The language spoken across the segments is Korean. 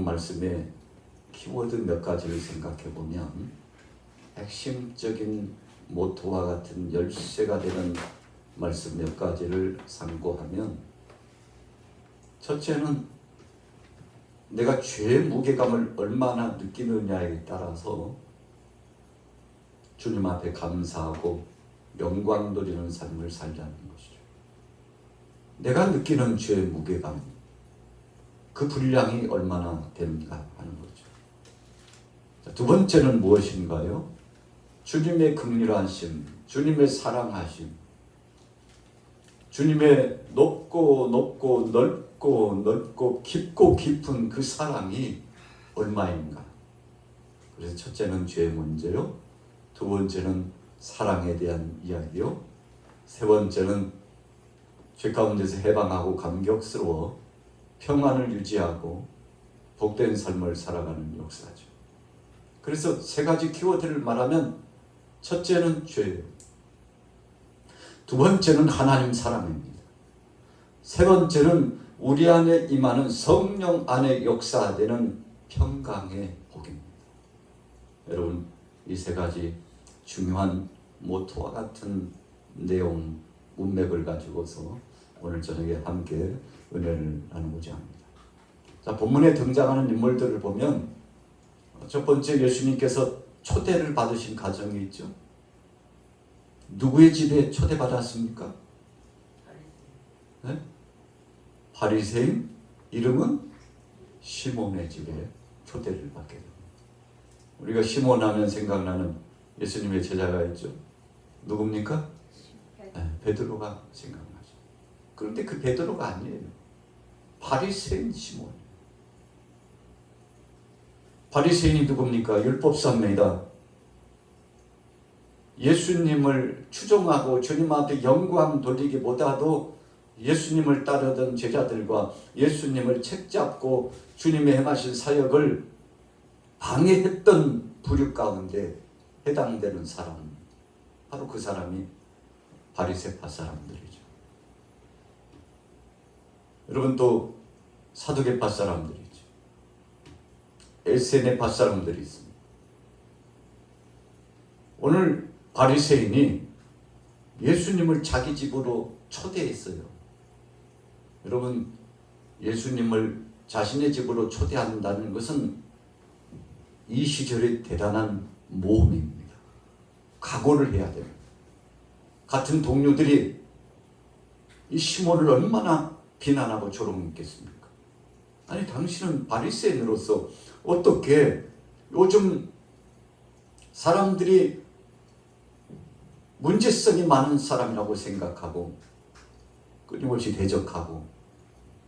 본 말씀에 키워드 몇 가지를 생각해 보면 핵심적인 모토와 같은 열쇠가 되는 말씀 몇 가지를 상고하면, 첫째는 내가 죄의 무게감을 얼마나 느끼느냐에 따라서 주님 앞에 감사하고 영광 돌리는 삶을 살자는 것이죠. 내가 느끼는 죄의 무게감, 그 분량이 얼마나 되는가 하는 거죠. 자, 두 번째는 무엇인가요? 주님의 긍휼하심, 주님의 사랑하심, 주님의 높고 높고 넓고 넓고 깊고 깊은 그 사랑이 얼마인가. 그래서 첫째는 죄의 문제요, 두 번째는 사랑에 대한 이야기요, 세 번째는 죄 가운데서 해방하고 감격스러워 평안을 유지하고 복된 삶을 살아가는 역사죠. 그래서 세 가지 키워드를 말하면, 첫째는 죄예요, 두 번째는 하나님 사랑입니다, 세 번째는 우리 안에 임하는 성령 안에 역사되는 평강의 복입니다. 여러분, 이 세 가지 중요한 모토와 같은 내용, 문맥을 가지고서 오늘 저녁에 함께 은혜를 나누고자 합니다. 자, 본문에 등장하는 인물들을 보면 첫 번째, 예수님께서 초대를 받으신 가정이 있죠. 누구의 집에 초대받았습니까? 네? 바리새인, 이름은 시몬의 집에 초대를 받게 됩니다. 우리가 시몬 하면 생각나는 예수님의 제자가 있죠. 누굽니까? 네, 베드로가 생각나죠. 그런데 그 베드로가 아니에요. 바리새인 시몬. 바리새인이 누굽니까? 율법사입니다. 예수님을 추종하고 주님 앞에 영광 돌리기보다도 예수님을 따르던 제자들과 예수님을 책잡고 주님의 행하신 사역을 방해했던 부류 가운데 해당되는 사람, 바로 그 사람이 바리새파 사람들이죠. 여러분, 또 사두개파 사람들이죠. 에세네파 사람들이 있습니다. 오늘 바리새인이 예수님을 자기 집으로 초대했어요. 여러분, 예수님을 자신의 집으로 초대한다는 것은 이 시절의 대단한 모험입니다. 각오를 해야 됩니다. 같은 동료들이 이 시몬을 얼마나 비난하고 조롱했겠습니까? 아니, 당신은 바리새인으로서 어떻게 요즘 사람들이 문제성이 많은 사람이라고 생각하고 끊임없이 대적하고,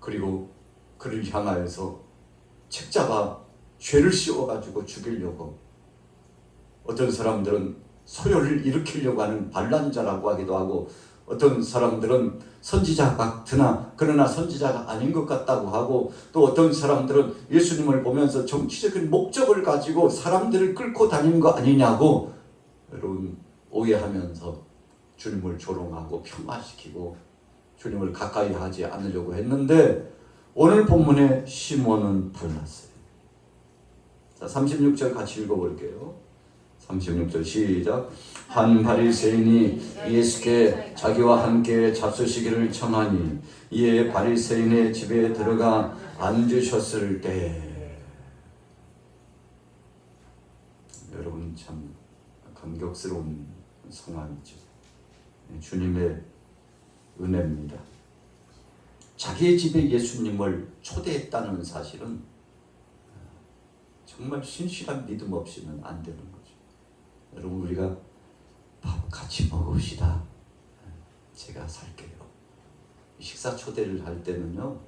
그리고 그를 향하여서 책잡아 죄를 씌워가지고 죽이려고, 어떤 사람들은 소요를 일으키려고 하는 반란자라고 하기도 하고, 어떤 사람들은 선지자 같으나 그러나 선지자가 아닌 것 같다고 하고, 또 어떤 사람들은 예수님을 보면서 정치적인 목적을 가지고 사람들을 끌고 다니는 거 아니냐고 여러분 오해하면서 주님을 조롱하고 폄하시키고 주님을 가까이 하지 않으려고 했는데, 오늘 본문에 시몬은 달랐어요. 자, 36절 같이 읽어볼게요. 36절 시작. 한 바리새인이 예수께 자기와 함께 잡수시기를 청하니 이에 바리새인의 집에 들어가 앉으셨을 때. 여러분, 참 감격스러운 상황이죠. 주님의 은혜입니다. 자기의 집에 예수님을 초대했다는 사실은 정말 신실한 믿음 없이는 안 되는 거죠. 여러분, 우리가 밥 같이 먹읍시다, 제가 살게요, 식사 초대를 할 때는요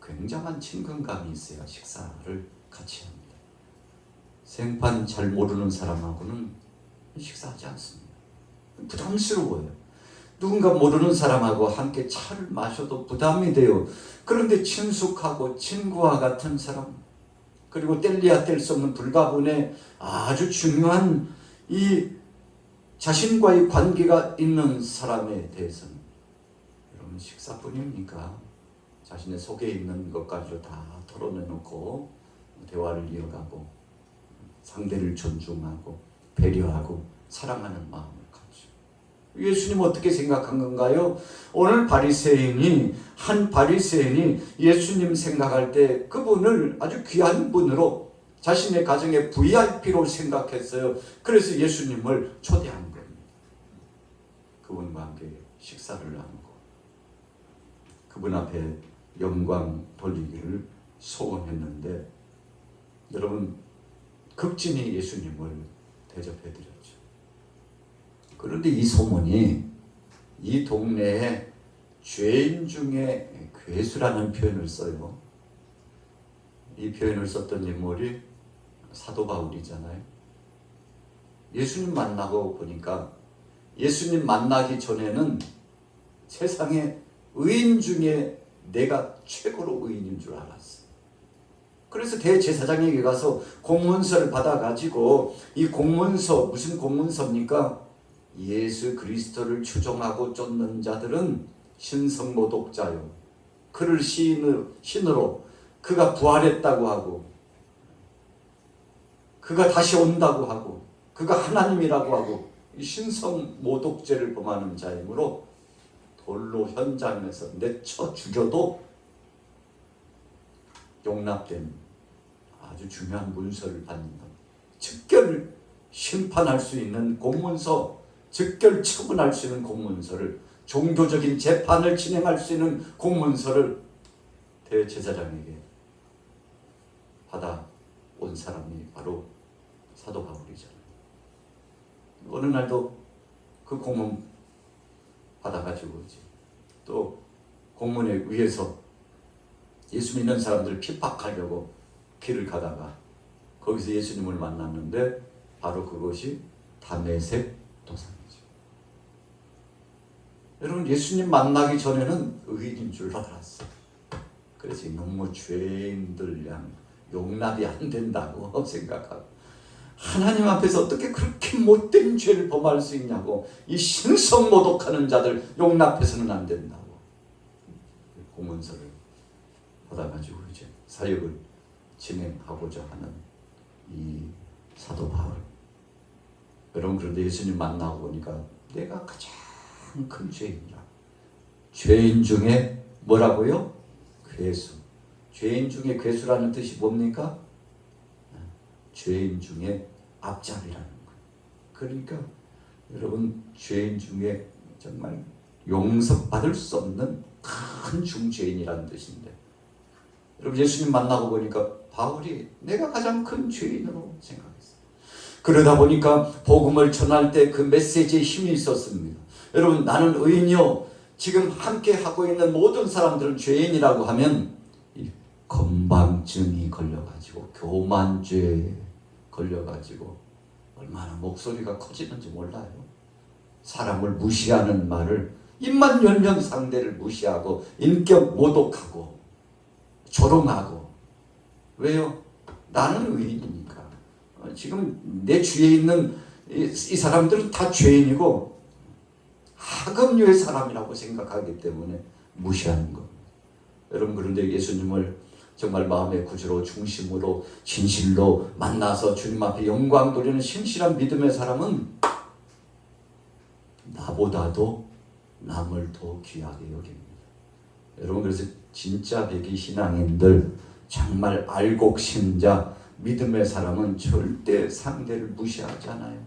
굉장한 친근감이 있어야 식사를 같이 합니다. 생판 잘 모르는 사람하고는 식사하지 않습니다. 부담스러워요. 누군가 모르는 사람하고 함께 차를 마셔도 부담이 돼요. 그런데 친숙하고 친구와 같은 사람, 그리고 뗄래야 뗄 수 없는 불가분의 아주 중요한 이 자신과의 관계가 있는 사람에 대해서는 여러분 식사뿐입니까? 자신의 속에 있는 것까지도 다 털어내놓고 대화를 이어가고 상대를 존중하고 배려하고 사랑하는 마음을 갖죠. 예수님 어떻게 생각한 건가요? 오늘 한 바리새인이 예수님 생각할 때 그분을 아주 귀한 분으로 자신의 가정의 VIP로 생각했어요. 그래서 예수님을 초대한 겁니다. 그분과 함께 식사를 나누고 그분 앞에 영광 돌리기를 소원했는데, 여러분, 극진히 예수님을 대접해드렸죠. 그런데 이 소문이 이 동네에 죄인 중에 괴수라는 표현을 써요. 이 표현을 썼던 인물이 사도 바울이잖아요. 예수님 만나고 보니까 예수님 만나기 전에는 세상에 의인 중에 내가 최고로 의인인 줄 알았어요. 그래서 대제사장에게 가서 공문서를 받아가지고, 이 공문서, 무슨 공문서입니까? 예수 그리스도를 추종하고 쫓는 자들은 신성모독자요, 그를 신으로 그가 부활했다고 하고 그가 다시 온다고 하고 그가 하나님이라고 하고 신성모독죄를 범하는 자이므로 돌로 현장에서 내쳐 죽여도 용납된 아주 중요한 문서를 받는 것, 즉결 심판할 수 있는 공문서, 즉결 처분할 수 있는 공문서를, 종교적인 재판을 진행할 수 있는 공문서를 대제사장에게 받아온 사람이 바로 사도 바울이잖아요. 어느 날도 그 공문 받아가지고 또 공문에 위에서 예수 믿는 사람들을 핍박하려고 길을 가다가 거기서 예수님을 만났는데 바로 그것이 다메섹 도상이죠. 여러분, 예수님 만나기 전에는 의인인 줄 알았어요. 그래서 너무 죄인들 용납이 안 된다고 생각하고, 하나님 앞에서 어떻게 그렇게 못된 죄를 범할 수 있냐고, 이 신성모독하는 자들 용납해서는 안 된다고 공문서를 받아가지고 이제 사역을 진행하고자 하는 이 사도 바울. 여러분, 그런데 예수님 만나고 보니까 내가 가장 큰 죄인이라. 죄인 중에 뭐라고요? 괴수. 죄인 중에 괴수라는 뜻이 뭡니까? 죄인 중에 앞잡이라는 거예요. 그러니까 여러분, 죄인 중에 정말 용서받을 수 없는 큰 중죄인이라는 뜻인데, 여러분, 예수님 만나고 보니까 바울이 내가 가장 큰 죄인으로 생각했어요. 그러다 보니까 복음을 전할 때 그 메시지에 힘이 있었습니다. 여러분, 나는 의인이요, 지금 함께 하고 있는 모든 사람들은 죄인이라고 하면 이 건방증이 걸려가지고, 교만죄에 걸려가지고 얼마나 목소리가 커지는지 몰라요. 사람을 무시하는 말을, 입만 열면 상대를 무시하고 인격 모독하고 조롱하고. 왜요? 나는 의인이니까. 지금 내 주위에 있는 이 사람들은 다 죄인이고 하급류의 사람이라고 생각하기 때문에 무시하는 겁니다. 여러분, 그런데 예수님을 정말 마음의 구주로 중심으로 진실로 만나서 주님 앞에 영광 돌리는 신실한 믿음의 사람은 나보다도 남을 더 귀하게 여깁니다. 여러분, 그래서 진짜 배기 신앙인들, 정말 알곡 신자 믿음의 사람은 절대 상대를 무시하지 않아요.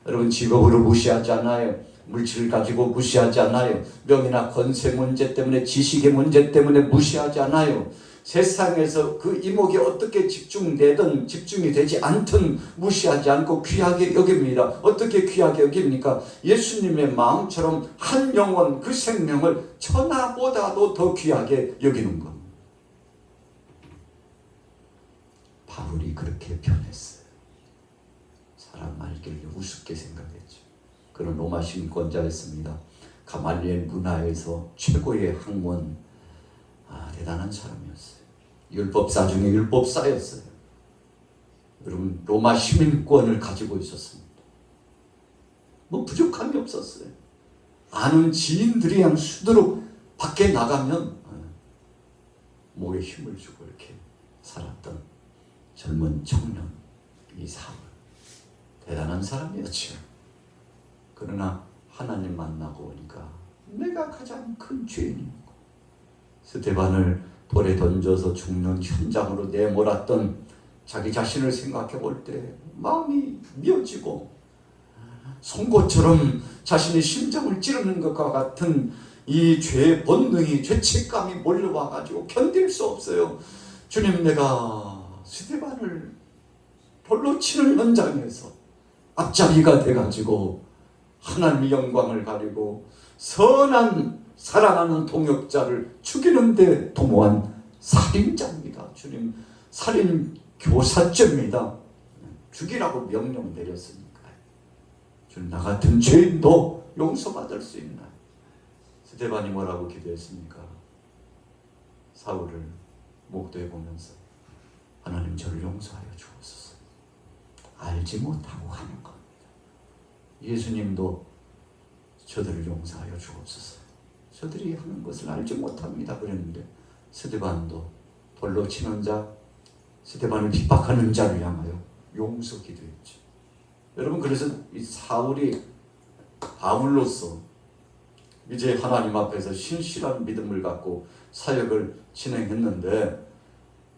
여러분, 직업으로 무시하지 않아요. 물질을 가지고 무시하지 않아요. 명예나 권세 문제 때문에, 지식의 문제 때문에 무시하지 않아요. 세상에서 그 이목이 어떻게 집중되든 집중이 되지 않든 무시하지 않고 귀하게 여깁니다. 어떻게 귀하게 여깁니까? 예수님의 마음처럼 한 영혼, 그 생명을 천하보다도 더 귀하게 여기는 겁니다. 바울이 그렇게 변했어요. 사람 말기를 우습게 생각했죠. 그는 로마 신권자였습니다. 가말리엘 문화에서 최고의 학문, 대단한 사람이었어요. 율법사 중에 율법사였어요. 여러분, 로마 시민권을 가지고 있었습니다. 뭐 부족함이 없었어요. 아는 지인들이 그냥 수두룩 밖에 나가면 목에 힘을 주고 이렇게 살았던 젊은 청년 이 사울 대단한 사람이었죠. 그러나 하나님 만나고 오니까 내가 가장 큰 죄인이고 스데반을 돌에 던져서 죽는 현장으로 내몰았던 자기 자신을 생각해 볼 때 마음이 미어지고 송곳처럼 자신의 심장을 찌르는 것과 같은 이 죄의 본능이, 죄책감이 몰려와가지고 견딜 수 없어요. 주님, 내가 스데반을 돌로 치는 현장에서 앞자리가 돼가지고 하나님의 영광을 가리고 선한 사랑하는 동역자를 죽이는데 도모한 살인자입니다. 주님, 살인 교사죄입니다. 죽이라고 명령 내렸으니까 주님, 나 같은 죄인도 용서받을 수 있나요? 스데반이 뭐라고 기도했습니까? 사울을 목도해 보면서 하나님, 저를 용서하여 주옵소서. 알지 못하고 하는 겁니다. 예수님도 저들을 용서하여 주옵소서. 저들이 하는 것을 알지 못합니다 그랬는데 스데반도 돌로 치는 자, 스데반을 핍박하는 자를 향하여 용서 기도했죠. 여러분, 그래서 이 사울이 바울로서 이제 하나님 앞에서 신실한 믿음을 갖고 사역을 진행했는데,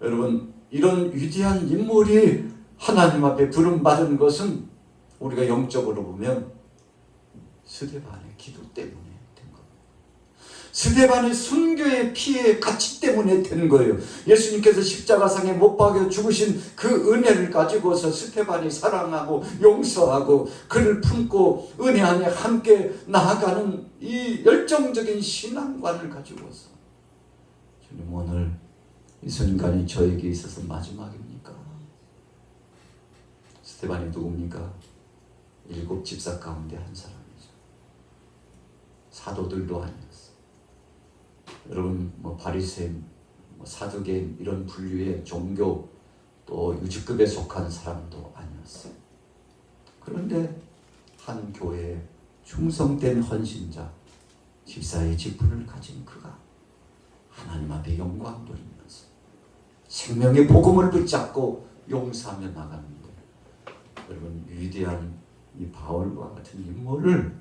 여러분, 이런 위대한 인물이 하나님 앞에 부름받은 것은 우리가 영적으로 보면 스데반의 기도 때문에 된 겁니다. 스데반의 순교의 피의 가치 때문에 된 거예요. 예수님께서 십자가상에 못 박여 죽으신 그 은혜를 가지고서 스데반이 사랑하고 용서하고 그를 품고 은혜 안에 함께 나아가는 이 열정적인 신앙관을 가지고서, 주님, 오늘 이 순간이 저에게 있어서 마지막입니까? 스데반이 누굽니까? 7 집사 가운데 한 사람이죠. 사도들도 아니었어요. 여러분, 바리새인, 사두개인 이런 분류의 종교 또 유지급에 속한 사람도 아니었어요. 그런데 한 교회에 충성된 헌신자, 집사의 직분을 가진 그가 하나님 앞에 영광 돌리면서 생명의 복음을 붙잡고 용서하며 나가는데, 여러분, 위대한 이 바울과 같은 인물을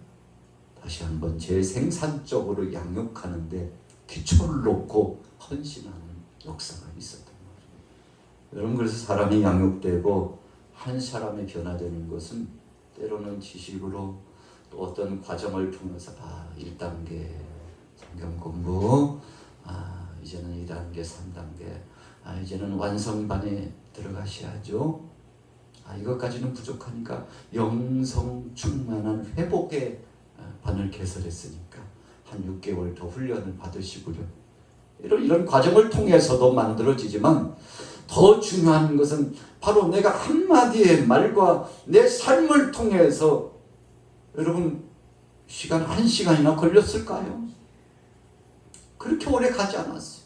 다시 한번 재생산적으로 양육하는데 기초를 놓고 헌신하는 역사가 있었던 거죠. 여러분, 그래서 사람이 양육되고 한 사람이 변화되는 것은 때로는 지식으로 또 어떤 과정을 통해서 1단계 성경 공부, 이제는 2단계, 3단계, 이제는 완성반에 들어가셔야죠. 이것까지는 부족하니까 영성 충만한 회복의 반을 개설했으니까 한 6개월 더 훈련을 받으시고요. 이런 과정을 통해서도 만들어지지만 더 중요한 것은 바로 내가 한마디의 말과 내 삶을 통해서, 여러분, 시간 1시간이나 걸렸을까요? 그렇게 오래 가지 않았어요.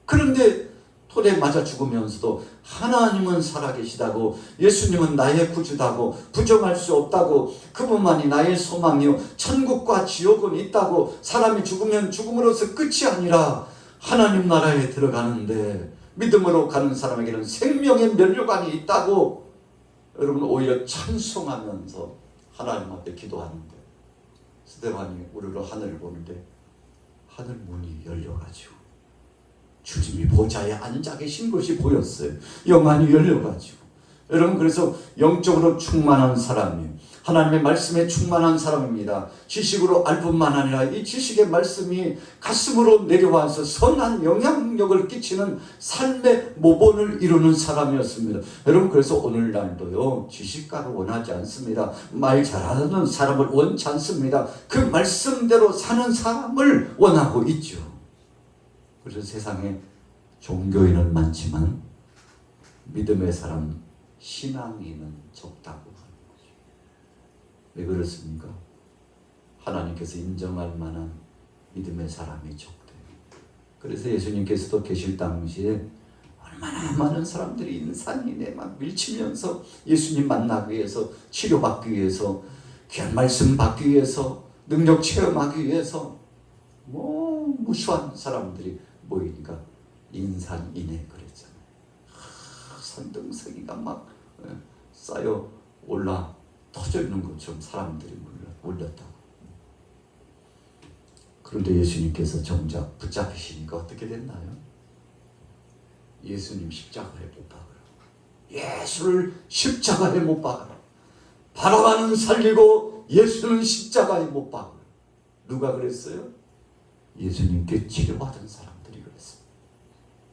그런데 돌에 맞아 죽으면서도 하나님은 살아계시다고, 예수님은 나의 구주다고, 부정할 수 없다고, 그분만이 나의 소망이요 천국과 지옥은 있다고, 사람이 죽으면 죽음으로서 끝이 아니라 하나님 나라에 들어가는데 믿음으로 가는 사람에게는 생명의 면류관이 있다고, 여러분, 오히려 찬송하면서 하나님 앞에 기도하는데, 스데반이 우르르 하늘을 보는데 하늘 문이 열려가지고 주님이 보좌에 앉아 계신 것이 보였어요. 영안이 열려가지고. 여러분, 그래서 영적으로 충만한 사람이 하나님의 말씀에 충만한 사람입니다. 지식으로 알 뿐만 아니라 이 지식의 말씀이 가슴으로 내려와서 선한 영향력을 끼치는 삶의 모본을 이루는 사람이었습니다. 여러분, 그래서 오늘날도요, 지식가를 원하지 않습니다. 말 잘하는 사람을 원치 않습니다. 그 말씀대로 사는 사람을 원하고 있죠. 그래서 세상에 종교인은 많지만 믿음의 사람, 신앙인은 적다고 하는 거죠. 왜 그렇습니까? 하나님께서 인정할 만한 믿음의 사람이 적대요. 그래서 예수님께서도 계실 당시에 얼마나 많은 사람들이 인산인해 막 밀치면서 예수님 만나기 위해서, 치료받기 위해서, 귀한 말씀 받기 위해서, 능력 체험하기 위해서 무수한 사람들이 모이니까 인산인해 그랬잖아요. 천둥성이가 막 쌓여 올라 터져 있는 것처럼 사람들이 몰렸다고. 그런데 예수님께서 정작 붙잡히시니까 어떻게 됐나요? 예수님 십자가에 못 박으라. 예수를 십자가에 못 박으라. 바라바는 살리고 예수는 십자가에 못 박으라. 누가 그랬어요? 예수님께 치료받은 사람들이 그랬어요.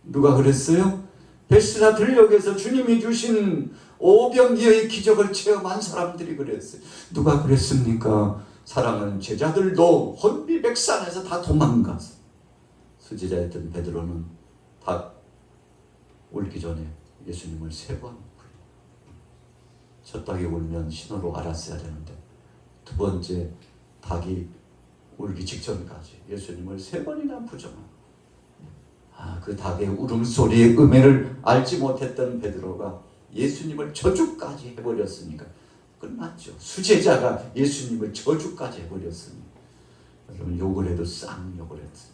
누가 그랬어요? 베스다 들녘에서 주님이 주신 오병이어의 기적을 체험한 사람들이 그랬어요. 누가 그랬습니까? 사랑하는 제자들도 혼비백산에서 다 도망가서 수제자였던 베드로는 다 울기 전에 예수님을 3번 부인해요. 첫 닭이 울면 신호로 알았어야 되는데 두 번째 닭이 울기 직전까지 예수님을 3번이나 부정하고, 그 닭의 울음소리의 음해를 알지 못했던 베드로가 예수님을 저주까지 해버렸으니까 끝났죠. 수제자가 예수님을 저주까지 해버렸으니 여러분 욕을 해도 쌍욕을 했어요.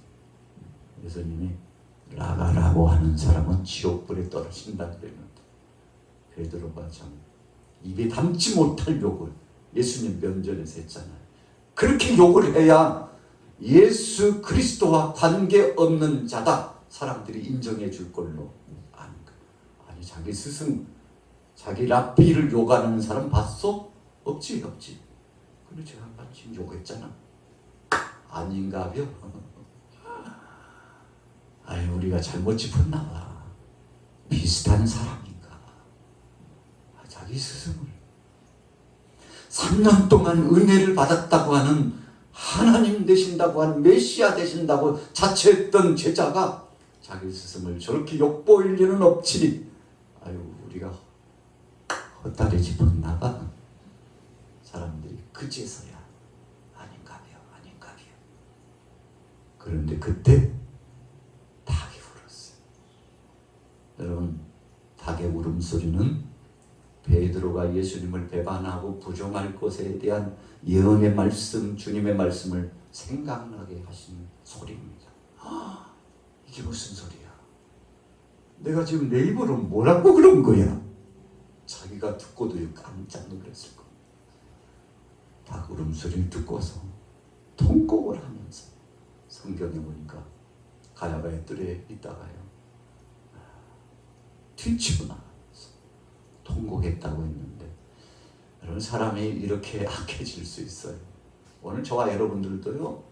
예수님이 라가라고 하는 사람은 지옥불에 떨어진다 그랬는데 베드로가 참 입에 담지 못할 욕을 예수님 면전에서 했잖아요. 그렇게 욕을 해야 예수 그리스도와 관계없는 자다 사람들이 인정해 줄 걸로 아는 거예요. 아니 자기 스승 자기 랍비를 욕하는 사람 봤어? 없지. 그래 제가 지금 욕했잖아. 아닌가벼? 아니 우리가 잘못 짚었나 봐. 비슷한 사람인가. 자기 스승을 3년 동안 은혜를 받았다고 하는 하나님 되신다고 하는 메시아 되신다고 자처했던 제자가 자기 스승을 저렇게 욕보일 일은 없지. 아유 우리가 헛다리 짚었나 봐. 사람들이 그제서야 아닌가벼. 그런데 그때 닭이 울었어요. 여러분 닭의 울음소리는 베드로가 예수님을 배반하고 부정할 것에 대한 예언의 말씀, 주님의 말씀을 생각나게 하시는 소리입니다. 이게 무슨 소리야? 내가 지금 내 입으로 뭐라고 그런 거야? 자기가 듣고도 깜짝 놀랐을 겁니다. 닭 울음소리를 듣고서 통곡을 하면서 성경에 보니까 가야바의 뜰에 있다가요 뒤치고 나가면서 통곡했다고 했는데 여러분 사람이 이렇게 악해질 수 있어요. 오늘 저와 여러분들도요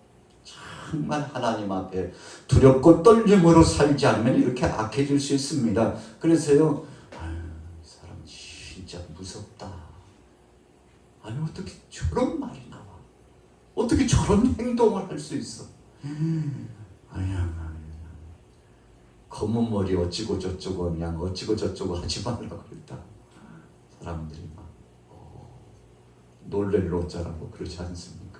정말 하나님 앞에 두렵고 떨림으로 살지 않으면 이렇게 악해질 수 있습니다. 그래서요 사람 진짜 무섭다. 아니 어떻게 저런 말이 나와? 어떻게 저런 행동을 할 수 있어? 아니야. 검은 머리 어찌고 저쩌고 그냥 어찌고 저쩌고 하지 말라고 그랬다. 사람들이 막 놀래를 어쩌라고 그러지 않습니까?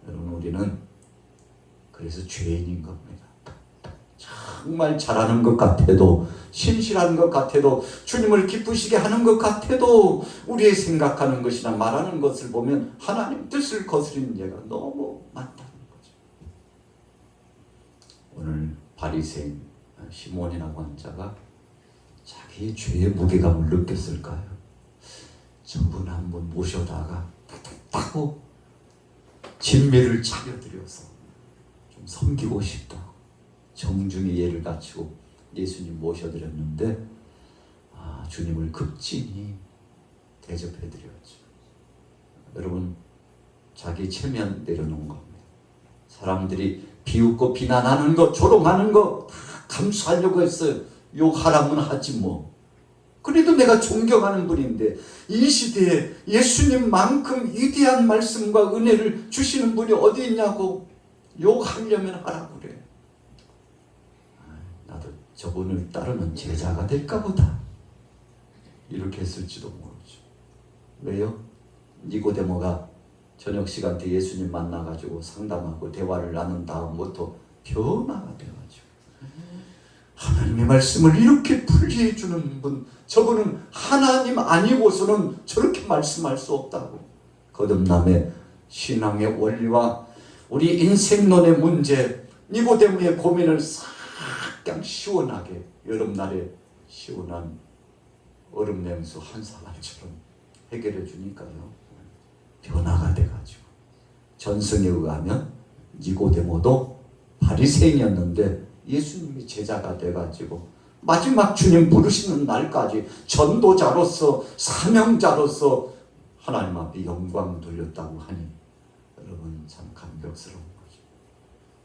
여러분 우리는 그래서 죄인인 겁니다. 정말 잘하는 것 같아도 신실한 것 같아도 주님을 기쁘시게 하는 것 같아도 우리의 생각하는 것이나 말하는 것을 보면 하나님 뜻을 거스리는 예가 너무 많다는 거죠. 오늘 바리새인 시몬이라고 하는 자가 자기의 죄의 무게감을 느꼈을까요? 저분 한번 모셔다가 따뜻하고 진미를 차려드려서 좀 섬기고 싶다. 정중히 예를 갖추고 예수님 모셔드렸는데 주님을 극진히 대접해드렸죠. 여러분 자기 체면 내려놓은 겁니다. 사람들이 비웃고 비난하는 거 조롱하는 거 다 감수하려고 했어요. 욕하라면 하지 뭐. 그래도 내가 존경하는 분인데 이 시대에 예수님만큼 위대한 말씀과 은혜를 주시는 분이 어디 있냐고 욕하려면 하라고 그래. 나도 저분을 따르는 제자가 될까 보다. 이렇게 했을지도 모르죠. 왜요? 니고데모가 저녁 시간 때 예수님 만나가지고 상담하고 대화를 나눈 다음부터 변화가 돼가지고 하나님의 말씀을 이렇게 풀이해 주는 분, 저분은 하나님 아니고서는 저렇게 말씀할 수 없다고 거듭남의 신앙의 원리와 우리 인생론의 문제, 니고데모의 고민을 싹 그냥 시원하게 여름날에 시원한 얼음 냉수 한 사발처럼 해결해 주니까요. 변화가 돼가지고 전승에 의하면 니고데모도 바리새인이었는데 예수님이 제자가 돼가지고 마지막 주님 부르시는 날까지 전도자로서 사명자로서 하나님 앞에 영광 돌렸다고 하니 여러분 참 감격스러운 거죠.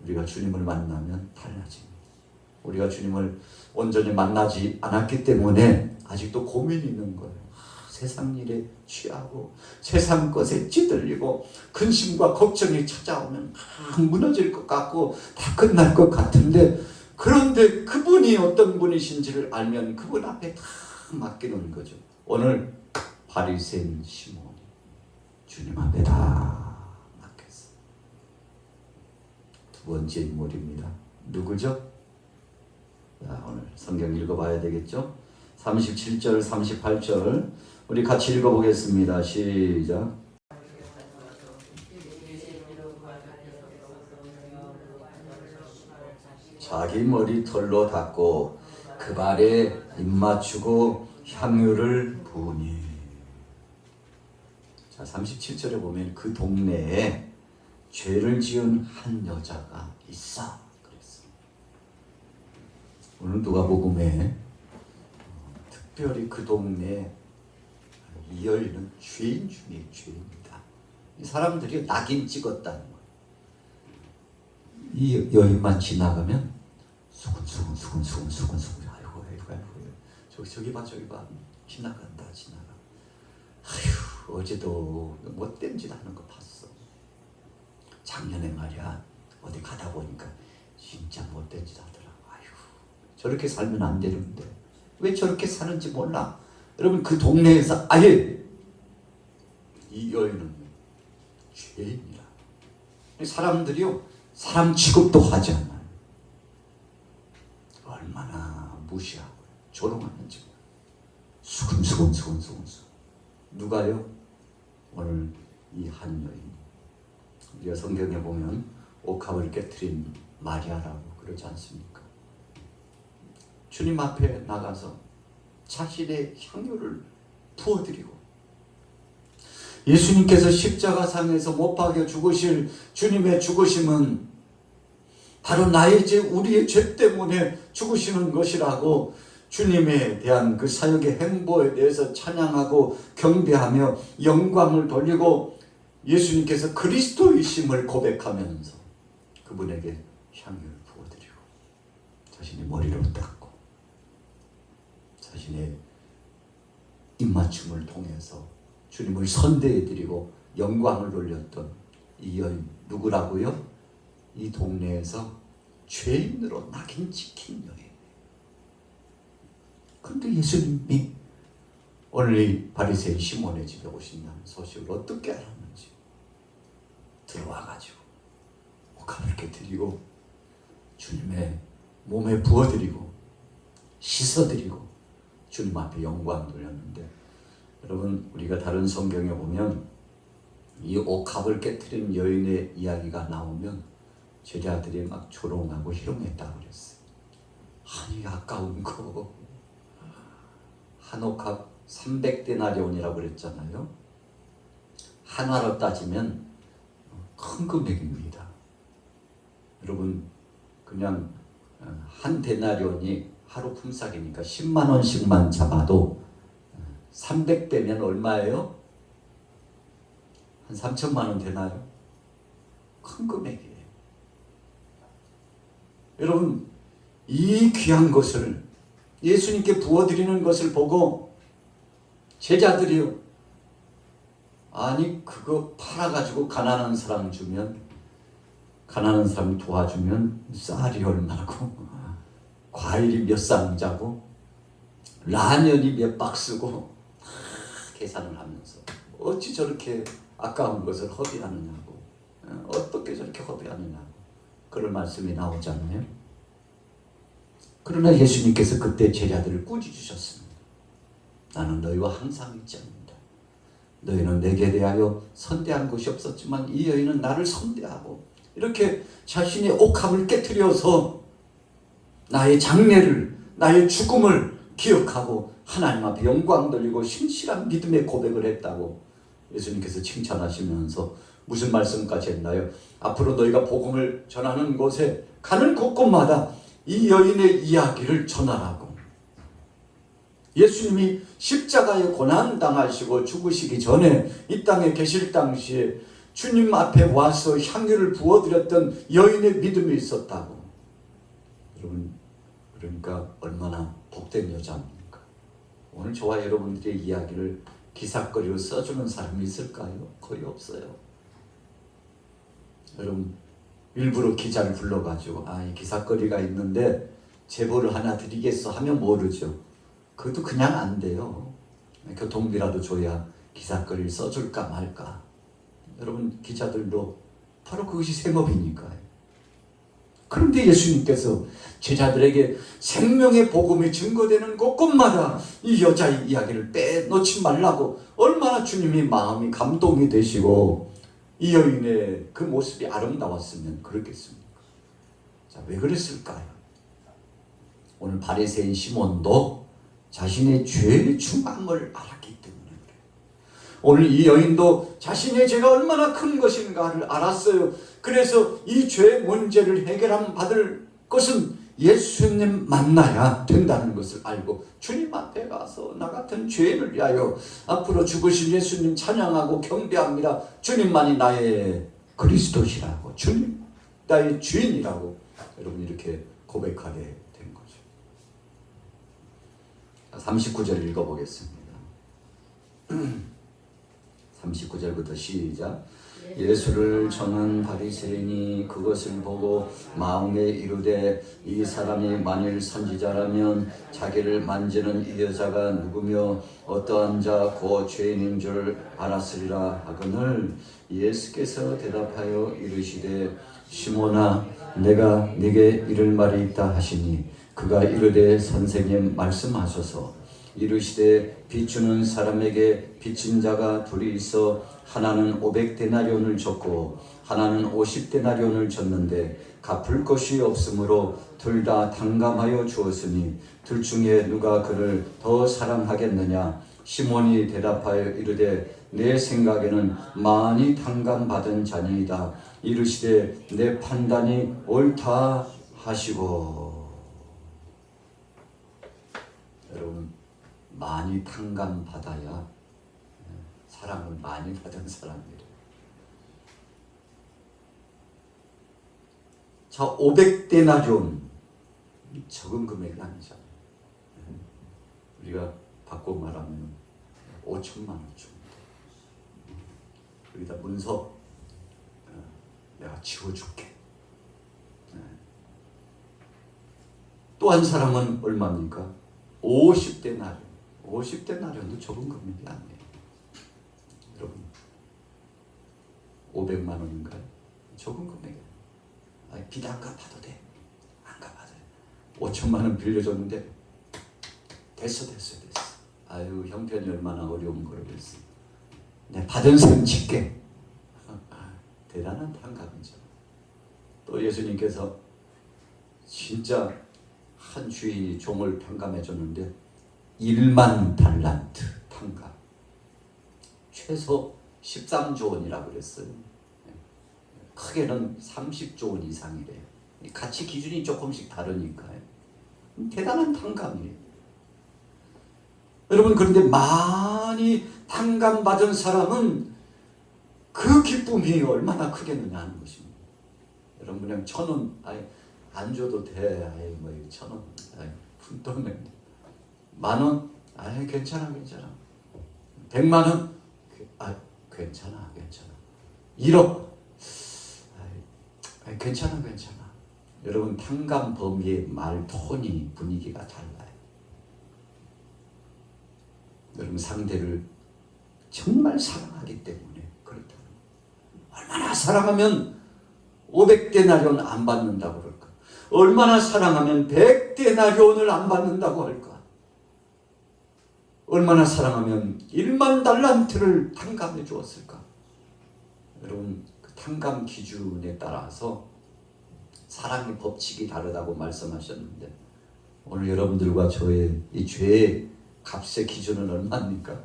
우리가 주님을 만나면 달라집니다. 우리가 주님을 온전히 만나지 않았기 때문에 아직도 고민이 있는 거예요. 세상 일에 취하고 세상 것에 찌들리고 근심과 걱정이 찾아오면 무너질 것 같고 다 끝날 것 같은데, 그런데 그분이 어떤 분이신지를 알면 그분 앞에 다 맡기는 거죠. 오늘 바리새인 시몬이 주님 앞에 다 맡겼어요. 두 번째 인물입니다. 누구죠? 자, 오늘 성경 읽어봐야 되겠죠? 37절 38절 우리 같이 읽어보겠습니다. 시작. 자기 머리털로 닦고 그 발에 입 맞추고 향유를 부으니. 자, 37절에 보면 그 동네에 죄를 지은 한 여자가 있어 그랬어. 오늘 누가복음에 특별히 그 동네에 이 여인은 죄인 중에 죄인이다. 이 사람들이 낙인 찍었다는 거예요. 이 여인만 지나가면 수근수근 아이고 저기 봐 지나간다. 아휴 어제도 못된 짓 하는 거 봤어. 작년에 말이야 어디 가다 보니까 진짜 못된 짓 하더라. 아휴 저렇게 살면 안 되는데 왜 저렇게 사는지 몰라. 여러분 그 동네에서 아예 이 여인은 죄인이라. 사람들이요 사람 취급도 하지 않아요. 얼마나 무시하고 조롱하는지. 수근수근 누가요? 오늘 이 한 여인. 우리가 성경에 보면 옥합을 깨트린 마리아라고 그러지 않습니까? 주님 앞에 나가서 자신의 향유를 부어드리고, 예수님께서 십자가상에서 못 박여 죽으실 주님의 죽으심은 바로 나의 죄, 우리의 죄 때문에 죽으시는 것이라고 주님에 대한 그 사역의 행보에 대해서 찬양하고 경배하며 영광을 돌리고 예수님께서 그리스도이심을 고백하면서 그분에게 향유를 부어드리고 자신의 머리를 닦고 자신의 입맞춤을 통해서 주님을 선대해드리고 영광을 돌렸던 이 여인 누구라고요? 이 동네에서 죄인으로 낙인 찍힌 여인. 그런데 예수님이 오늘 이 바리새인 시몬의 집에 오신다는 소식을 어떻게 알았는지 들어와가지고 옥합을 깨뜨리고 주님의 몸에 부어드리고 씻어드리고 주님 앞에 영광 돌렸는데, 여러분 우리가 다른 성경에 보면 이 옥합을 깨뜨린 여인의 이야기가 나오면 제자들이 막 조롱하고 희롱했다고 그랬어요. 아니 아까운 거 한 옥합 300데나리온이라고 그랬잖아요. 한화로 따지면 큰 금액입니다. 여러분 그냥 한 데나리온이 하루 품삯이니까 10만 원씩만 잡아도 300배면 얼마예요? 한 3천만 원 되나요? 큰 금액이에요. 여러분 이 귀한 것을 예수님께 부어드리는 것을 보고 제자들이요, 아니 그거 팔아가지고 가난한 사람 주면, 가난한 사람 도와주면 쌀이 얼마고 과일이 몇 상자고 라면이 몇 박스고 계산을 하면서 어찌 저렇게 아까운 것을 허비하느냐고, 어떻게 저렇게 허비하느냐고 그런 말씀이 나오잖아요. 그러나 예수님께서 그때 제자들을 꾸짖으셨습니다. 나는 너희와 항상 있지 않는다. 너희는 내게 대하여 선대한 것이 없었지만 이 여인은 나를 선대하고 이렇게 자신의 옥합을 깨트려서 나의 장례를, 나의 죽음을 기억하고 하나님 앞에 영광 돌리고 신실한 믿음의 고백을 했다고 예수님께서 칭찬하시면서 무슨 말씀까지 했나요? 앞으로 너희가 복음을 전하는 곳에 가는 곳곳마다 이 여인의 이야기를 전하라고. 예수님이 십자가에 고난당하시고 죽으시기 전에 이 땅에 계실 당시에 주님 앞에 와서 향유를 부어드렸던 여인의 믿음이 있었다고. 여러분, 그러니까 얼마나 복된 여자입니까? 오늘 저와 여러분들의 이야기를 기사거리로 써주는 사람이 있을까요? 거의 없어요. 여러분, 일부러 기자를 불러가지고 이 기사거리가 있는데 제보를 하나 드리겠어 하면 모르죠. 그것도 그냥 안 돼요. 교통비라도 줘야 기사거리를 써줄까 말까. 여러분, 기자들도 바로 그것이 생업이니까요. 그런데 예수님께서 제자들에게 생명의 복음이 증거되는 곳곳마다 이 여자의 이야기를 빼놓지 말라고 얼마나 주님이 마음이 감동이 되시고 이 여인의 그 모습이 아름다웠으면 그렇겠습니까? 자, 왜 그랬을까요? 오늘 바리새인 시몬도 자신의 죄의 중함을 알았기 때문에 그래요. 오늘 이 여인도 자신의 죄가 얼마나 큰 것인가를 알았어요. 그래서 이 죄의 문제를 해결받을 것은 예수님 만나야 된다는 것을 알고 주님 앞에 가서 나 같은 죄인을 위하여 앞으로 죽으신 예수님 찬양하고 경배합니다. 주님만이 나의 그리스도시라고, 주님 나의 주인이라고 여러분 이렇게 고백하게 된 거죠. 39절 읽어보겠습니다. 39절부터 시작. 예수를 전한 바리새인이 그것을 보고 마음에 이르되 이 사람이 만일 선지자라면 자기를 만지는 이 여자가 누구며 어떠한 자 고 죄인인 줄 알았으리라 하거늘 예수께서 대답하여 이르시되 시몬아 내가 네게 이를 말이 있다 하시니 그가 이르되 선생님 말씀하소서. 이르시되 빚주는 사람에게 빚진 자가 둘이 있어 하나는 500데나리온을 줬고 하나는 50데나리온을 줬는데 갚을 것이 없으므로 둘 다 탕감하여 주었으니 둘 중에 누가 그를 더 사랑하겠느냐. 시몬이 대답하여 이르되 내 생각에는 많이 탕감받은 자니이다. 이르시되 내 판단이 옳다 하시고. 여러분, 많이 탕감받아야 사랑을 많이 받은 사람이래. 자, 500데나리온 적은 금액이 아니잖아요. 우리가 바꿔 말하면 5천만 원 줍니다. 여기다 문서 내가 지워줄게. 또 한 사람은 얼마입니까? 50데나리온. 50데나리온도 적은 금액이 아니에요. 여러분, 500만 원인가요? 적은 금액이에요. 빚 안 갚아도 돼. 안 갚아도 돼. 5천만 원 빌려줬는데 됐어. 아유, 형편이 얼마나 어려운 거겠어. 내 받은 셈 칠게. 대단한 탕감이죠. 또 예수님께서 진짜 한 주인이 종을 탕감해 줬는데 1만 달란트 탕감. 최소 13조 원이라고 그랬어요. 크게는 30조 원 이상이래요. 가치 기준이 조금씩 다르니까요. 대단한 탕감이에요. 여러분, 그런데 많이 탕감받은 사람은 그 기쁨이 얼마나 크겠느냐 하는 것입니다. 여러분, 그냥 1,000원 안 줘도 돼. 1,000원 푼돈에 10,000원 괜찮아. 100만 원 괜찮아. 1억 괜찮아. 여러분, 탕감 범위의 말 톤이 분위기가 달라요. 여러분, 상대를 정말 사랑하기 때문에 그렇다. 얼마나 사랑하면 500데나리온 안 받는다고 그럴까? 얼마나 사랑하면 100데나리온을 안 받는다고 할까? 얼마나 사랑하면 1만 달란트를 탕감해 주었을까? 여러분, 그 탕감 기준에 따라서 사랑의 법칙이 다르다고 말씀하셨는데 오늘 여러분들과 저의 이 죄의 값의 기준은 얼마입니까?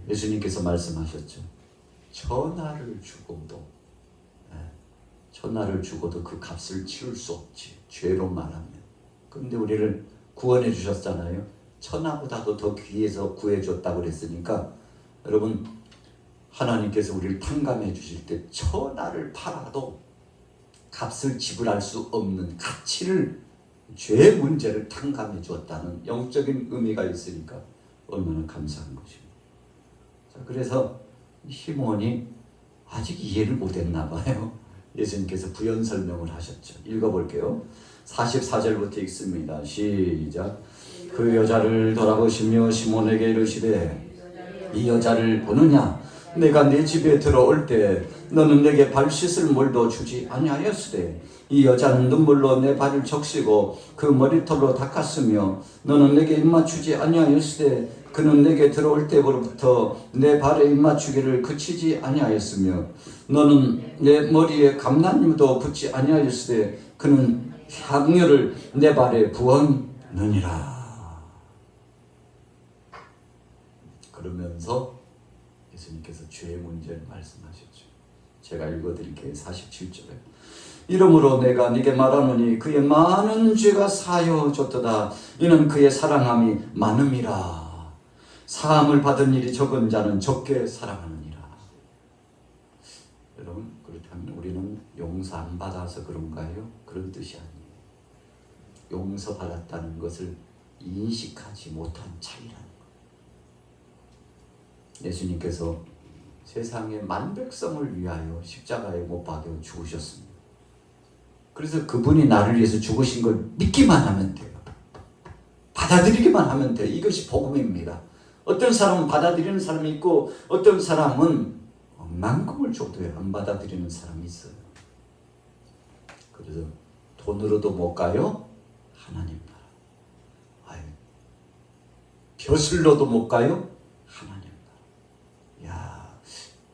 예수님께서 말씀하셨죠. 천하를 죽어도 천하를 죽어도 그 값을 치울 수 없지. 죄로 말하면. 그런데 우리를 구원해 주셨잖아요. 천하보다도 더 귀해서 구해줬다고 그랬으니까 여러분, 하나님께서 우리를 탕감해 주실 때 천하를 팔아도 값을 지불할 수 없는 가치를, 죄의 문제를 탕감해 주었다는 영적인 의미가 있으니까 얼마나 감사한 것입니다. 자, 그래서 시몬이 아직 이해를 못했나 봐요. 예수님께서 부연 설명을 하셨죠. 읽어볼게요. 44절부터 읽습니다. 시작. 그 여자를 돌아보시며 시몬에게 이르시되 이 여자를 보느냐? 내가 네 집에 들어올 때 너는 내게 발 씻을 물도 주지 아니하였으되 이 여자는 눈물로 내 발을 적시고 그 머리털로 닦았으며 너는 내게 입맞추지 아니하였으되 그는 내게 들어올 때부터 내 발에 입맞추기를 그치지 아니하였으며 너는 내 머리에 감난유도 붓지 아니하였으되 그는 향유를 내 발에 부었느니라. 그러면서 예수님께서 죄의 문제를 말씀하셨죠. 제가 읽어드릴게요. 47절에 이러므로 내가 네게 말하노니 그의 많은 죄가 사여졌도다. 이는 그의 사랑함이 많음이라. 사함을 받은 일이 적은 자는 적게 사랑하느니라. 여러분, 그렇다면 우리는 용서 안 받아서 그런가요? 그런 뜻이 아니에요. 용서받았다는 것을 인식하지 못한 차이라는 거예요. 예수님께서 세상의 만백성을 위하여 십자가에 못 박여 죽으셨습니다. 그래서 그분이 나를 위해서 죽으신 걸 믿기만 하면 돼요. 받아들이기만 하면 돼요. 이것이 복음입니다. 어떤 사람은 받아들이는 사람이 있고 어떤 사람은 만큼을 줘도 안 받아들이는 사람이 있어요. 그래서 돈으로도 못 가요? 하나님 나라. 벼슬로도 못 가요? 하나님 나라. 야,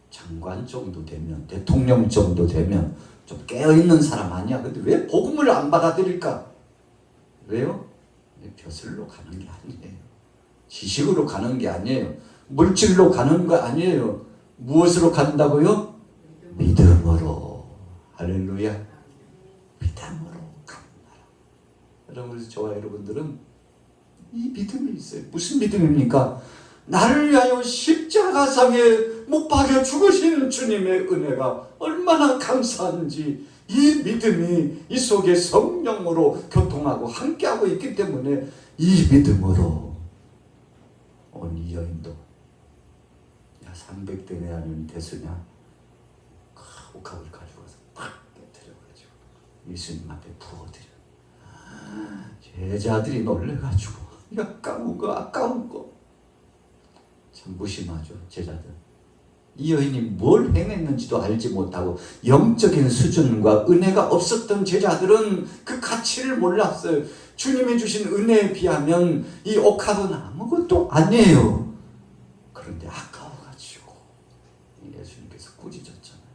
장관 정도 되면, 대통령 정도 되면 좀 깨어있는 사람 아니야? 근데 왜 복음을 안 받아들일까? 왜요? 벼슬로 가는 게 아니에요. 지식으로 가는 게 아니에요. 물질로 가는 거 아니에요. 무엇으로 간다고요? 믿음으로. 할렐루야. 믿음으로 간다. 여러분, 저와 여러분들은 이 믿음이 있어요. 무슨 믿음입니까? 나를 위하여 십자가상에 못 박여 죽으신 주님의 은혜가 얼마나 감사한지 이 믿음이 이 속에 성령으로 교통하고 함께하고 있기 때문에 이 믿음으로 온 이 여인도 야 300데나리온 대수냐 옥합을 가지고 와서 팍 깨뜨려가지고 예수님 앞에 부어드려. 제자들이 놀래가지고 아까운 거 참 무심하죠. 제자들. 이 여인이 뭘 행했는지도 알지 못하고 영적인 수준과 은혜가 없었던 제자들은 그 가치를 몰랐어요. 주님이 주신 은혜에 비하면 이 옥합은 아무것도 아니에요. 그런데 아까워가지고 예수님께서 꾸짖었잖아요.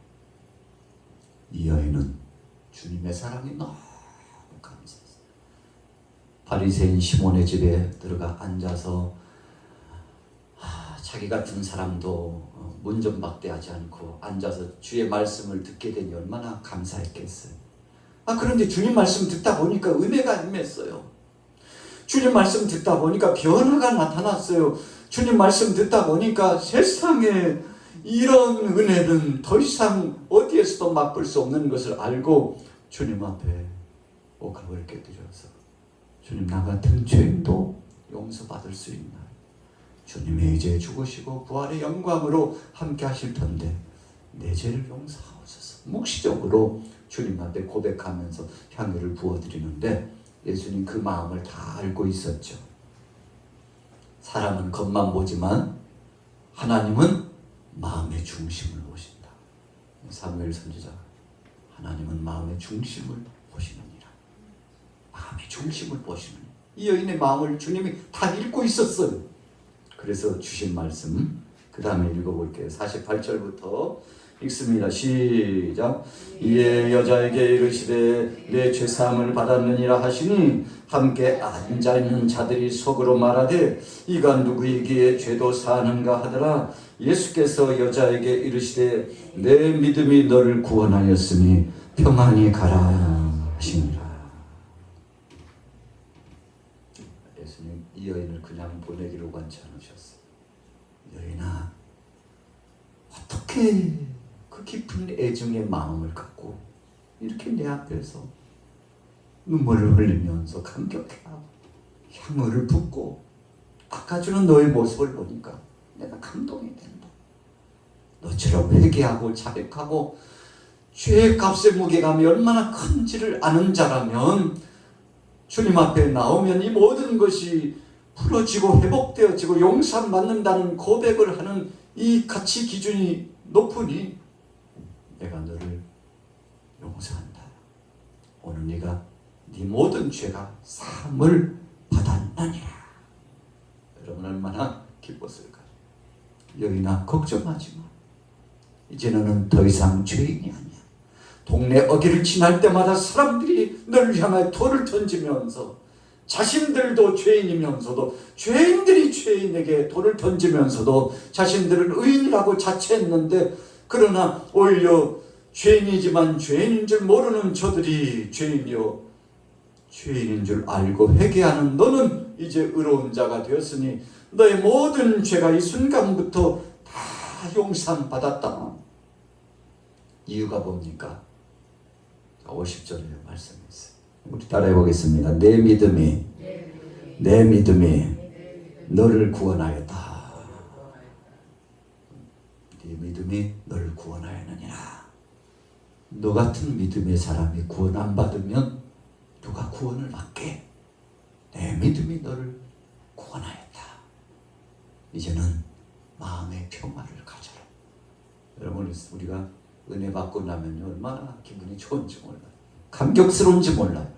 이 여인은 주님의 사랑이 너무 감사했어요. 바리새인 시몬의 집에 들어가 앉아서 자기 같은 사람도 문전박대하지 않고 앉아서 주의 말씀을 듣게 되니 얼마나 감사했겠어요. 그런데 주님 말씀 듣다 보니까 은혜가 임했어요. 주님 말씀 듣다 보니까 변화가 나타났어요. 주님 말씀 듣다 보니까 세상에 이런 은혜는 더 이상 어디에서도 맛볼 수 없는 것을 알고 주님 앞에 옥합을 깨뜨려서 주님, 나 같은 죄인도 용서받을 수 있나요? 주님이 이제 죽으시고 부활의 영광으로 함께 하실 텐데 내 죄를 용서하옵소서. 묵시적으로 주님 앞에 고백하면서 향유를 부어드리는데 예수님 그 마음을 다 알고 있었죠. 사람은 겉만 보지만 하나님은 마음의 중심을 보신다. 사무엘 선지자, 하나님은 마음의 중심을 보시느니라. 마음의 중심을 보시느니라. 이 여인의 마음을 주님이 다 읽고 있었어요. 그래서 주신 말씀 그 다음에 읽어볼게요. 48절부터 읽습니다. 시작. 이에 여자에게 이르시되 내 죄사함을 받았느니라 하시니 함께 앉아있는 자들이 속으로 말하되 이가 누구이기에 죄도 사하는가 하더라. 예수께서 여자에게 이르시되 내 믿음이 너를 구원하였으니 평안히 가라 하시니라. 예수님 이 여인을 그냥 보내기로 관치 않으셨어요. 여인아, 어떻게 그 깊은 애정의 마음을 갖고 이렇게 내 앞에서 눈물을 흘리면서 감격해하고 향을 붓고 닦아주는 너의 모습을 보니까 내가 감동이 된다. 너처럼 회개하고 자백하고 죄의 값의 무게감이 얼마나 큰지를 아는 자라면 주님 앞에 나오면 이 모든 것이 풀어지고 회복되어지고 용서받는다는 고백을 하는 이 가치 기준이 높으니 내가 너를 용서한다. 오늘 네가 네 모든 죄가 사함을 받았느니라. 여러분 얼마나 기뻤을까요? 여인아, 걱정하지 마. 이제 너는 더 이상 죄인이 아니야. 동네 어귀를 지날 때마다 사람들이 너를 향해 돌을 던지면서 자신들도 죄인이면서도 죄인들이 죄인에게 돌을 던지면서도 자신들을 의인이라고 자처했는데, 그러나 오히려 죄인이지만 죄인인 줄 모르는 저들이 죄인이요 죄인인 줄 알고 회개하는 너는 이제 의로운 자가 되었으니 너의 모든 죄가 이 순간부터 다 용서받았다. 이유가 뭡니까? 50절에 말씀했어요. 우리 따라해 보겠습니다. 내 믿음이 너를 구원하였다. 네 믿음이 너를 구원하였느니라. 너 같은 믿음의 사람이 구원 안 받으면 누가 구원을 받게? 내 믿음이 너를 구원하였다. 이제는 마음의 평화를 가져라. 여러분, 우리가 은혜 받고 나면 얼마나 기분이 좋은지 몰라요. 감격스러운지 몰라요.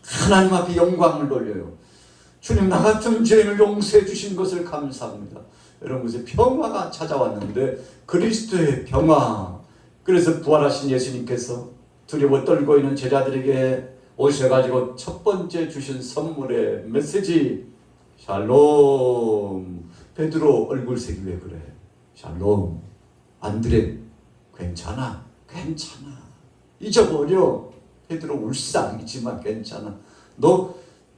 하나님 앞에 영광을 돌려요. 주님, 나 같은 죄인을 용서해 주신 것을 감사합니다. 여러분, 이제 평화가 찾아왔는데 그리스도의 평화. 그래서 부활하신 예수님께서 두려워 떨고 있는 제자들에게 오셔가지고 첫 번째 주신 선물의 메시지, 샬롬. 베드로 얼굴색이 왜 그래? 샬롬. 안드레, 괜찮아. 잊어버려. 베드로 울상이지만 괜찮아.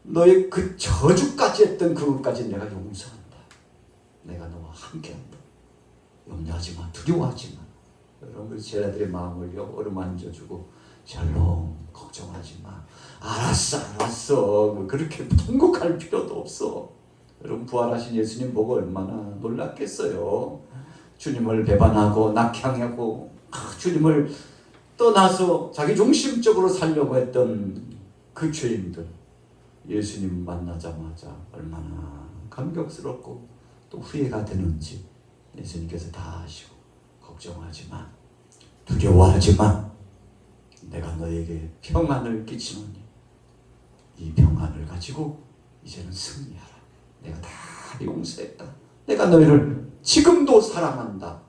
너의 그 저주까지 했던 그것까지 내가 용서한다. 내가 너와 함께한다. 염려하지 마. 두려워하지 마. 여러분, 그 제자들의 마음을 어루만져주고 샬롬, 걱정하지 마. 알았어. 뭐 그렇게 통곡할 필요도 없어. 여러분, 부활하신 예수님 보고 얼마나 놀랐겠어요. 주님을 배반하고 낙향하고 주님을 떠나서 자기 중심적으로 살려고 했던 그 죄인들, 예수님 만나자마자 얼마나 감격스럽고 또 후회가 되는지 예수님께서 다 아시고, 걱정하지 마. 두려워하지 마. 내가 너에게 평안을 끼치노니 이 평안을 가지고 이제는 승리하라. 내가 다 용서했다. 내가 너희를 지금도 사랑한다.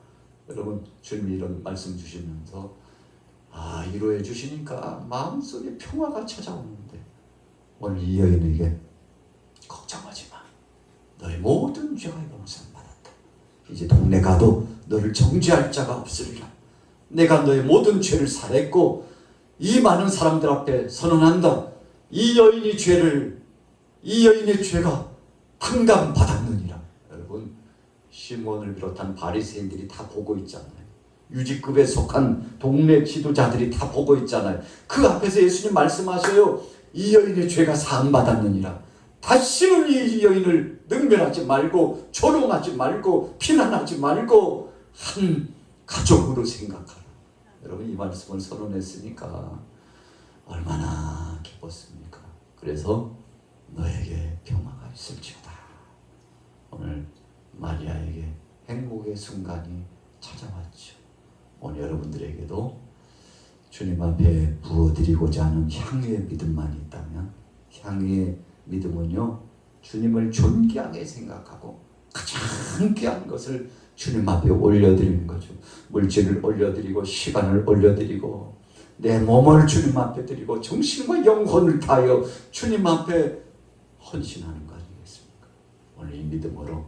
여러분, 주님이 이런 말씀 주시면서 위로해 주시니까 마음속에 평화가 찾아오는데, 오늘 이 여인에게 걱정하지 마. 너의 모든 죄가 용서받았다. 이제 동네 가도 너를 정죄할 자가 없으리라. 내가 너의 모든 죄를 살했고 이 많은 사람들 앞에 선언한다. 이 여인의 죄가 탕감받았느니라. 여러분, 시몬을 비롯한 바리새인들이 다 보고 있잖아요. 유지급에 속한 동네 지도자들이 다 보고 있잖아요. 그 앞에서 예수님 말씀하셔요. 이 여인의 죄가 사함받았느니라. 다시는 이 여인을 능멸하지 말고 조롱하지 말고 비난하지 말고 한 가족으로 생각하라. 여러분, 이 말씀을 선언했으니까 얼마나 기뻤습니까? 그래서 너에게 평화가 있을지어다. 오늘 마리아에게 행복의 순간이 찾아왔죠. 오늘 여러분들에게도 주님 앞에 부어드리고자 하는 향유의 믿음만 있다면, 향유의 믿음은요, 주님을 존귀하게 생각하고 가장 귀한 것을 주님 앞에 올려드리는 거죠. 물질을 올려드리고 시간을 올려드리고 내 몸을 주님 앞에 드리고 정신과 영혼을 다하여 주님 앞에 헌신하는 거 아니겠습니까? 오늘 이 믿음으로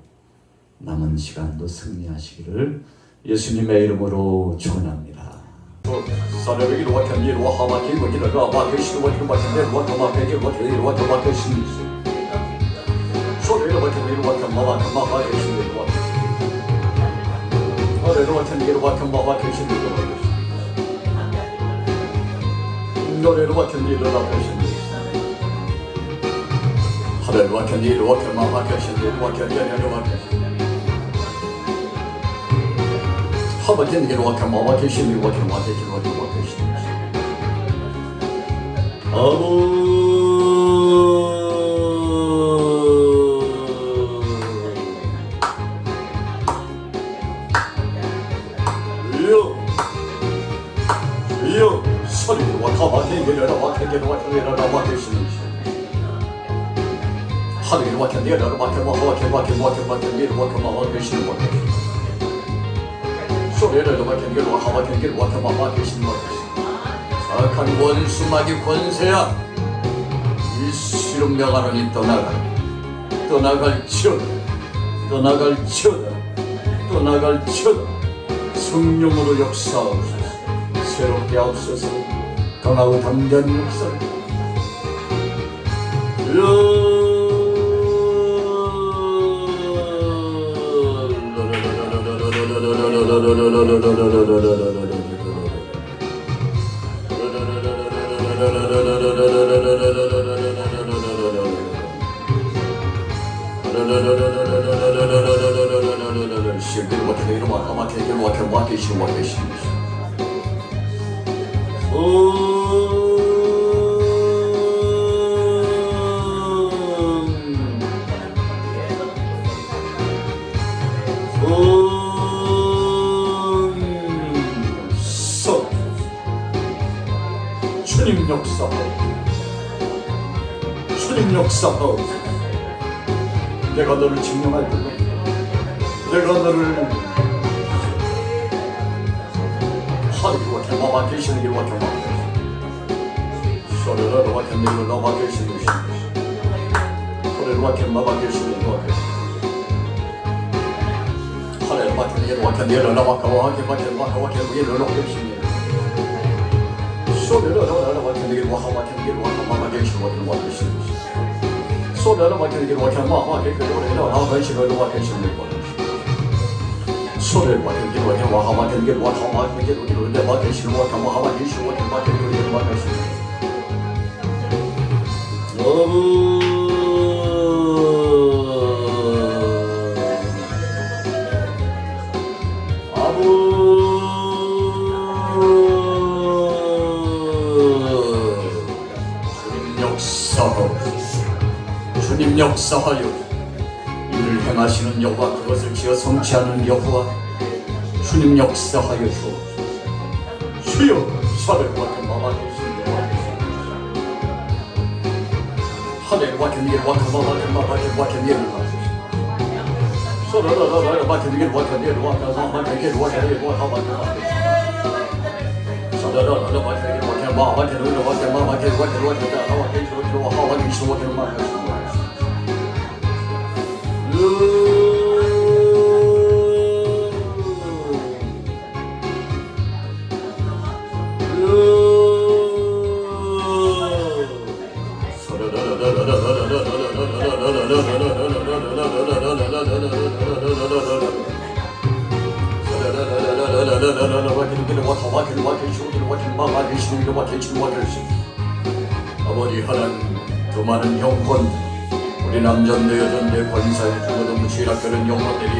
남은 시간도 승리하시기를 예수님의 이름으로 축원합니다. 사례비기로 와견이로 하마기로 기로로 아마게시로 와기로 와견대로 와견마게기로 와견이로 와견마게시니 소리로 와견이로 와견마마마마게시로 와견 노래로 와견이로 와견마마게시로 노래로 와견이로 와견시니 하늘로 와견이로 와견마마게시로 와견이로 와견 하버튼 이로 와켜 마와 계시니 와켜 마와 계시니 와켜 마와 계시니 아부 이요 소리로 와켜 마와 계시니라 와켜 계시니 와켜 마와 계시니 하늘로 와켜 내려 와켜 마와 계시니 와켜 마와 계시니 소리를 와견기로 하와견기로 와견마마 계시는 것 사악한 원수마귀 권세야 이 실운명하노니 떠나갈지어다 성령으로 역사하옵소서 새롭게 하옵소서 강하고 담대한 역사를 주님 역사하옵소서. 내가 너를 증명할 때도 내가 너를 하늘과 경마마 계시는 길과 경마마 소리로와 견디로와 계시는 것이 소리로와 경마마 계시는 길과 하늘과 견디로와 견디로와 가와 견마와 견디로와 계시는 소리로와 견디로와 하와 견디로와 가마마 계시는 길과 계시는 소리로 막히는 와견마마 계시는 와견시로 계시는 거. 소리로 막히는 와견마 계시는 와견마 계시는 내 막히시는 와견마 계시는 와견마 계시는 와견시는. 주님 역사하여 이를 행하시는 여호와 그것을 지어 성취하는 여호와 주님 역사하여 주옵소서. 주여 사례와 견마마 계시는 여호와 하늘과 견디와 견마마 견디와 소라라라라 견디와 견디와 견마마 견디와 견디와 하마마 사라라라라 견디와 견마마 견디와 견마마 견디와 견디와 견디와 하와 견디와 견마마 아버지 하나님 더 많은 영혼 우리 남전대 여전대 권사에 죽어도 무시락되는 영혼들이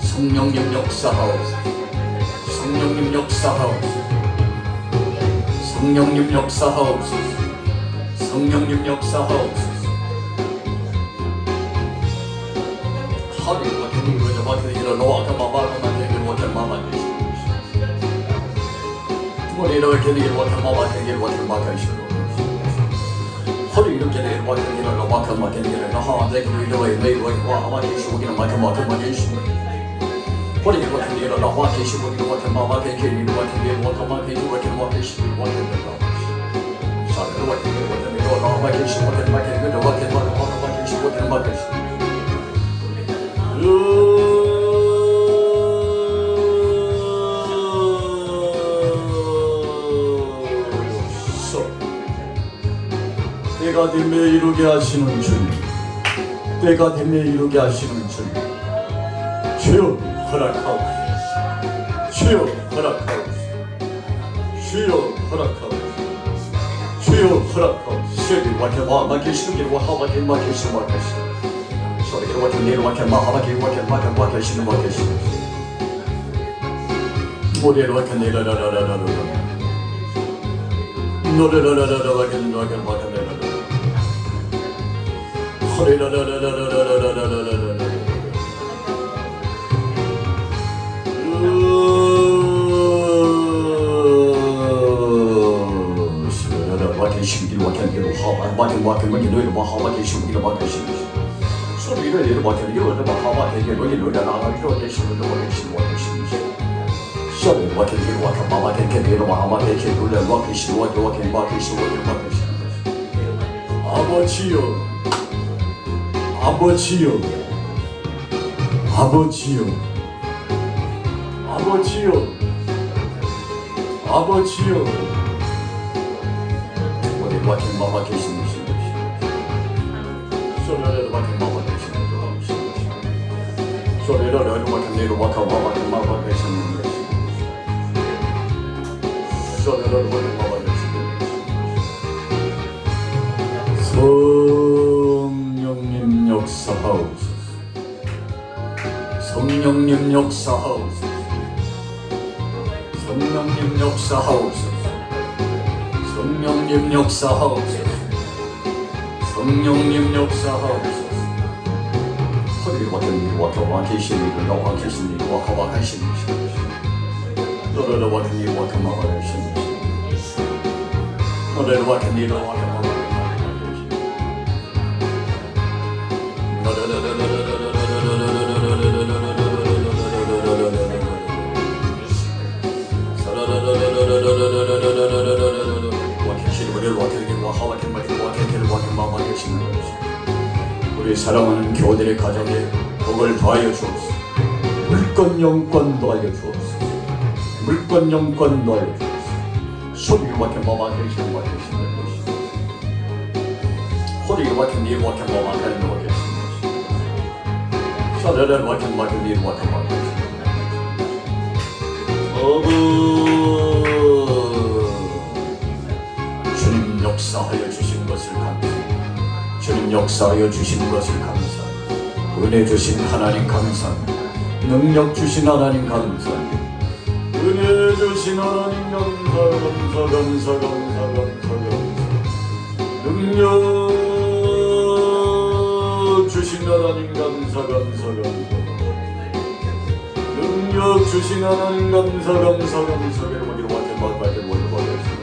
성령님 역사하옵소서. 성령님 역사하옵소서. 성령님 역사하옵소서. 성령님 역사하옵소서. 하늘과 견디로 저마케기로 로아카마마카마케기로 견마마케시로 머리로 견디기로 견마마케기로 견마케시로 허리 이렇게 내려 와견기로 로아카마케기로 하와데기로 이러와 이러와 하와데시오기로 마카마카마케시로 What do you want to do? No, what can you want to what can mama can you what can you what mama can you what can what can you what can you Sorry, what can you what can you no, what can you what can what can you what can what can you what can what can 때가 되매 이루게 하시는 주님, 때가 되매 이루게 하시는 주님, 주여 허락하옵소서, 주여 허락하옵소서, 주여 허락하옵소서, 주여 허락하옵소서. 시험이 와케 마마케 시루기로 하와케 마케 시루와케 시 소리기로 와케 니로 와케 마하와케 와케 마케 와케 시루와케 시 모리로 와케 니라라라라라라 노래라라라라 와케 와케 와케 니라라라 허리라라라라라라라라라라라 시기로 와케기로 하와 와케 와케 뭐니로 와하와케 시기로 와케 시 소리로 이로 와케기로 와하와케기로 이로 나가기로 대시로 와케 시로 와케 시 소리로 와케기로 와케 마마케기로 와하와케기로 와케 시로 와케 와케 와케 시로 와케 시 아버지여 아버지여 아버지여 아버지여 아버지여 와케 마마 계시는 것이 소리를 와케 마마 계시는 것이 소리를 와케 내로 와케 마마 계시는 것이 소리를 와케 마마 계시는 것이 성령님 역사하옵소서 성령님 역사하옵소서 성령님 역사하옵소서 성령님 역사하옵소서 성령님 역사하옵소서 허리를 와케니로 와케 와케시니로 와케시니로 와케 와케시니로 너를 와케니로 와케 마마케시니로 너를 와케니로 와케 마마케시니로 우리 사랑하는 교우들의 가정에 복을 더하여 주옵소서. 물권 영권 더하여 주옵소서. 물권 영권 더하여 주옵소서. 소리를 와케 마마케시는 와케 시는 것이 허리를 와케 니를 와케 마마케는 와케 시는 것이 샤라를 와케 마케 니를 와케 마케 주님 역사하여 주신 것을 감사 주님 역사하여 주신 것을 감사 은혜 주신 하나님 감사 능력 주신 하나님 감사 은혜 주신 하나님 감사 감사 감사 감사 감사 능력 주신 하나님 감사 감사 감사 능력 주신 하나님 감사 감사 감사 여러분들 와케 마마케 원을 받으시고